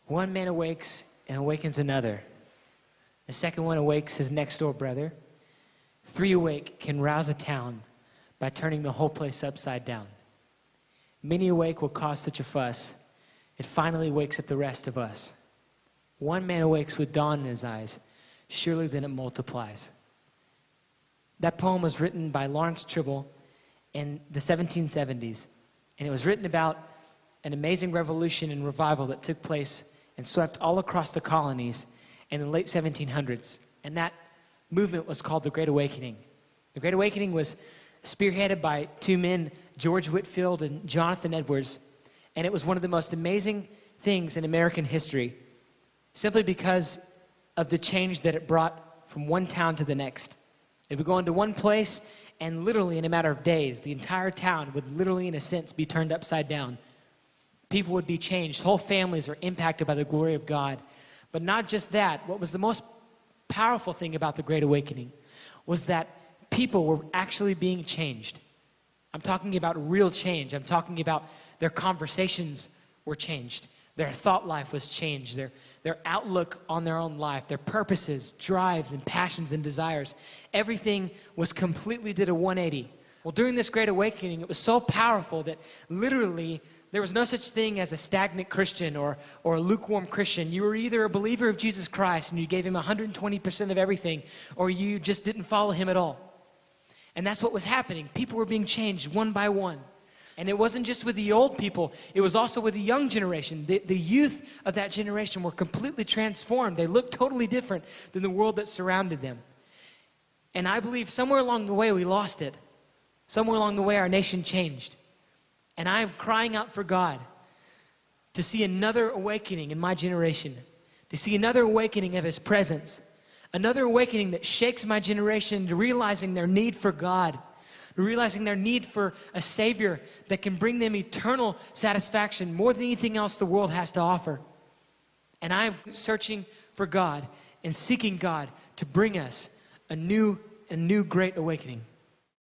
One man awakes and awakens another. The second one awakes his next door brother. 3 awake can rouse a town by turning the whole place upside down. Many awake will cause such a fuss, it finally wakes up the rest of us. One man awakes with dawn in his eyes, surely then it multiplies. That poem was written by Lawrence Tribble in the 1770s, and it was written about an amazing revolution and revival that took place and swept all across the colonies in the late 1700s. And that movement was called the Great Awakening. The Great Awakening was spearheaded by 2 men, George Whitefield and Jonathan Edwards, and it was one of the most amazing things in American history, simply because of the change that it brought from one town to the next. It would go into one place, and literally in a matter of days, the entire town would literally, in a sense, be turned upside down. People would be changed. Whole families are impacted by the glory of God. But not just that. What was the most powerful thing about the Great Awakening was that people were actually being changed. I'm talking about real change. I'm talking about their conversations were changed. Their thought life was changed. Their outlook on their own life, their purposes, drives, and passions and desires. Everything was completely did a 180. Well, during this Great Awakening, it was so powerful that literally there was no such thing as a stagnant Christian or a lukewarm Christian. You were either a believer of Jesus Christ and you gave him 120% of everything, or you just didn't follow him at all. And that's what was happening. People were being changed one by one. And it wasn't just with the old people, it was also with the young generation. The youth of that generation were completely transformed. They looked totally different than the world that surrounded them. And I believe somewhere along the way we lost it. Somewhere along the way our nation changed. And I am crying out for God to see another awakening in my generation, to see another awakening of his presence, another awakening that shakes my generation into realizing their need for God, realizing their need for a Savior that can bring them eternal satisfaction more than anything else the world has to offer. And I am searching for God and seeking God to bring us a new great awakening.